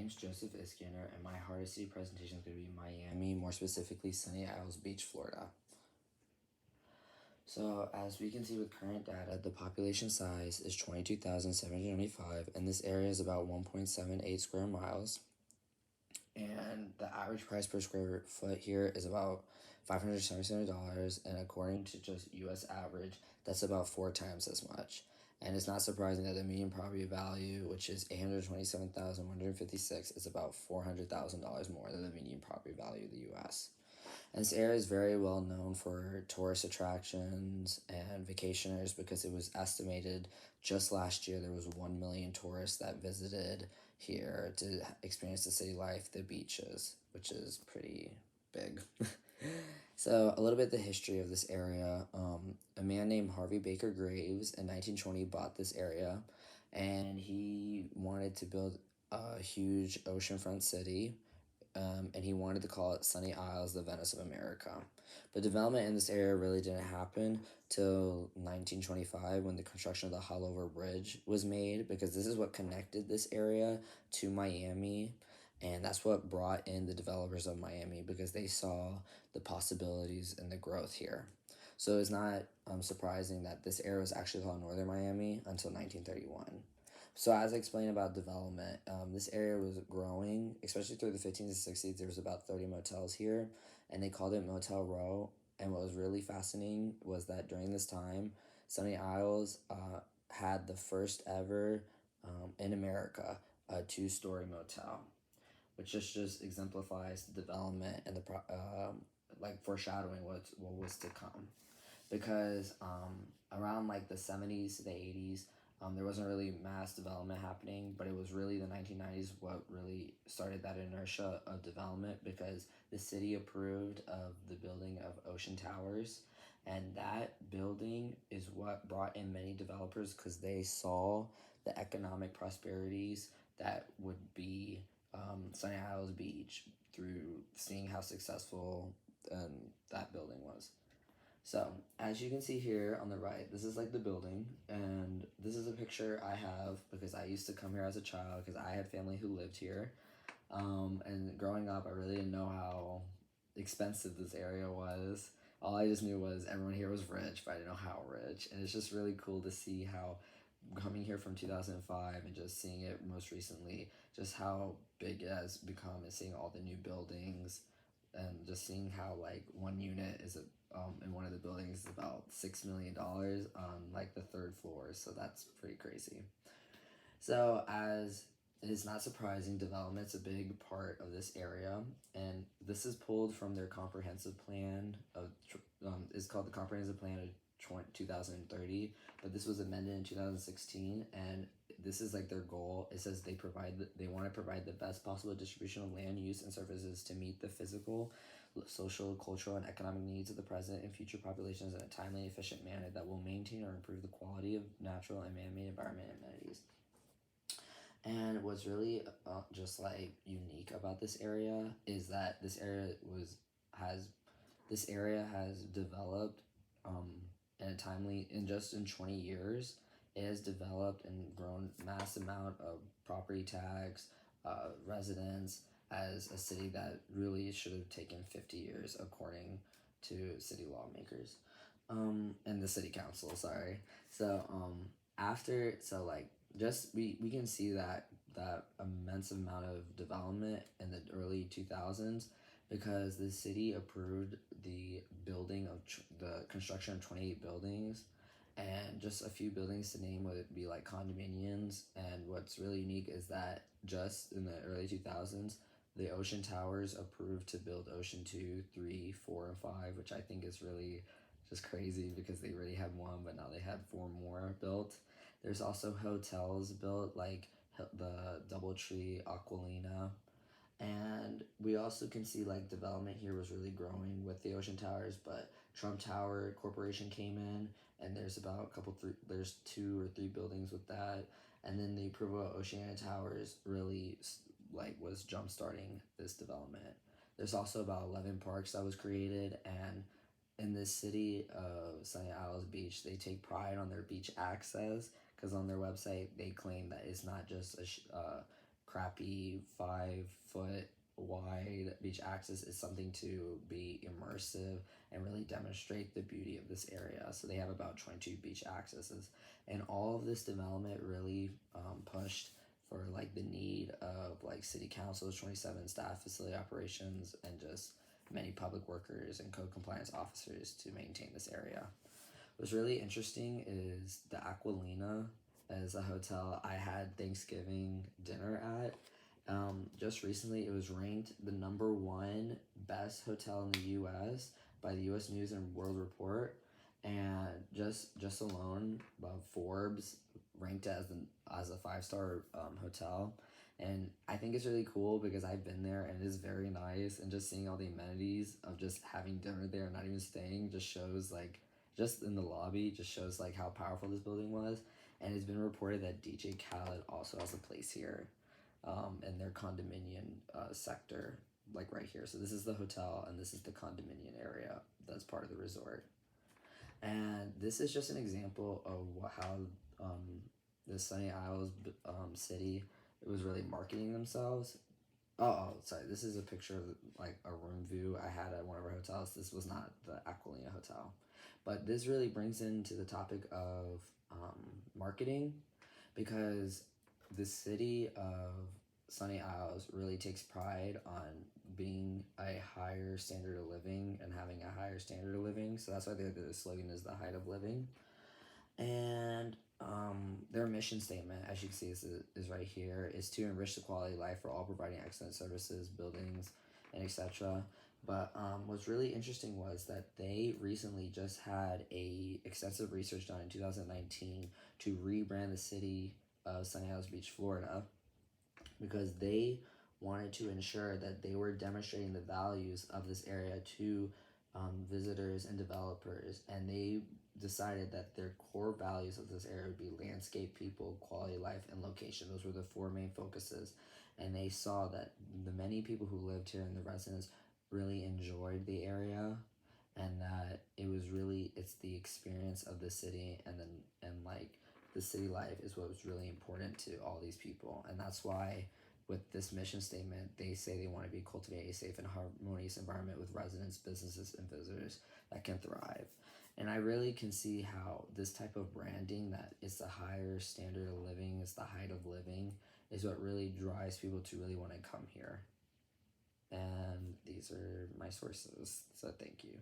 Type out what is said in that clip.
name's Joseph Iskander, and my hardest city presentation is going to be Miami, more specifically Sunny Isles Beach, Florida. So, as we can see with current data, the population size is 22,795, and this area is about 1.78 square miles. And the average price per square foot here is about $577, and according to just US average, that's about 4 times as much. And it's not surprising that the median property value, which is $827,156, is about $400,000 more than the median property value of the US. And this area is very well known for tourist attractions and vacationers because it was estimated just last year there was 1 million tourists that visited here to experience the city life, the beaches, which is pretty big. So a little bit the history of this area. A man named Harvey Baker Graves in 1920 bought this area, and he wanted to build a huge oceanfront city, and he wanted to call it Sunny Isles, the Venice of America. But development in this area really didn't happen till 1925 when the construction of the Haulover Bridge was made, because this is what connected this area to Miami, and that's what brought in the developers of Miami because they saw the possibilities and the growth here. So it's not surprising that this area was actually called Northern Miami until 1931. So as I explained about development, this area was growing, especially through the 15s and 60s. There was about 30 motels here, and they called it Motel Row. And what was really fascinating was that during this time, Sunny Isles had the first ever in America a 2-story motel, which just exemplifies the development and the like foreshadowing what was to come. Because around like the 70s to the 80s, there wasn't really mass development happening, but it was really the 1990s what really started that inertia of development, because the city approved of the building of Ocean Towers, and that building is what brought in many developers because they saw the economic prosperities that would be Sunny Isles Beach through seeing how successful that building was. So, as you can see here on the right, this is like the building, and this is a picture I have because I used to come here as a child because I had family who lived here. And growing up, I really didn't know how expensive this area was. All I just knew was everyone here was rich, but I didn't know how rich. And it's just really cool to see how, coming here from 2005 and just seeing it most recently, just how big it has become, and seeing all the new buildings, and just seeing how like one unit is in one of the buildings is about $6 million on like the 3rd floor, so that's pretty crazy. So as it is not surprising, development's a big part of this area, and this is pulled from their comprehensive plan of is called the Comprehensive Plan of 2030, but this was amended in 2016, and this is like their goal. It says they want to provide the best possible distribution of land use and services to meet the physical, social, cultural, and economic needs of the present and future populations in a timely and efficient manner that will maintain or improve the quality of natural and man-made environment and amenities. And what's really just like unique about this area is that this area has developed in a timely, in 20 years. It has developed and grown mass amount of property tax, residents, as a city that really should have taken 50 years according to city lawmakers, and the city council, sorry. So we can see that immense amount of development in the early 2000s because the city approved the building of the construction of 28 buildings, and just a few buildings to name would be like condominiums. And what's really unique is that just in the early 2000s, the Ocean Towers approved to build Ocean 2, 3, 4, and 5, which I think is really just crazy because they already had one, but now they had 4 more built. There's also hotels built like the Doubletree, Aquilina, and we also can see like development here was really growing with the Ocean Towers, but Trump Tower Corporation came in, and there's about there's 2 or 3 buildings with that, and then the approval of Oceana Towers really like was jump starting this development. There's also about 11 parks that was created, and in this city of Sunny Isles Beach, they take pride on their beach access because on their website they claim that it's not just a crappy 5 foot wide beach access is something to be immersive and really demonstrate the beauty of this area. So they have about 22 beach accesses, and all of this development really pushed for like the need of like city councils, 27 staff, facility operations, and just many public workers and code compliance officers to maintain this area. What's really interesting is the Aquilina as a hotel I had Thanksgiving dinner at. Just recently, it was ranked the #1 best hotel in the U.S. by the U.S. News and World Report, and just alone, Forbes ranked it as a 5-star hotel. And I think it's really cool because I've been there and it is very nice, and just seeing all the amenities of just having dinner there, not even staying, just shows like just in the lobby just shows like how powerful this building was. And it's been reported that DJ Khaled also has a place here in their condominium sector, like right here. So this is the hotel and this is the condominium area that's part of the resort. And this is just an example of how the Sunny Isles city was really marketing themselves. Sorry. This is a picture of like a room view I had at one of our hotels. This was not the Aquilina Hotel, but this really brings into the topic of marketing, because the city of Sunny Isles really takes pride on being a higher standard of living and having a higher standard of living. So that's why the slogan is the height of living. And their mission statement, as you can see, is right here, is to enrich the quality of life for all, providing excellent services, buildings, and etc. But what's really interesting was that they recently just had a extensive research done in 2019 to rebrand the city of Sunny Isles Beach, Florida, because they wanted to ensure that they were demonstrating the values of this area to visitors and developers, and they decided that their core values of this area would be landscape, people, quality of life, and location. Those were the 4 main focuses, and they saw that the many people who lived here and the residents really enjoyed the area, and that it's the experience of the city, and like the city life is what was really important to all these people. And that's why with this mission statement, they say they want to be cultivating a safe and harmonious environment with residents, businesses, and visitors that can thrive. And I really can see how this type of branding, that it's the higher standard of living, it's the height of living, is what really drives people to really want to come here. And these are my sources, so thank you.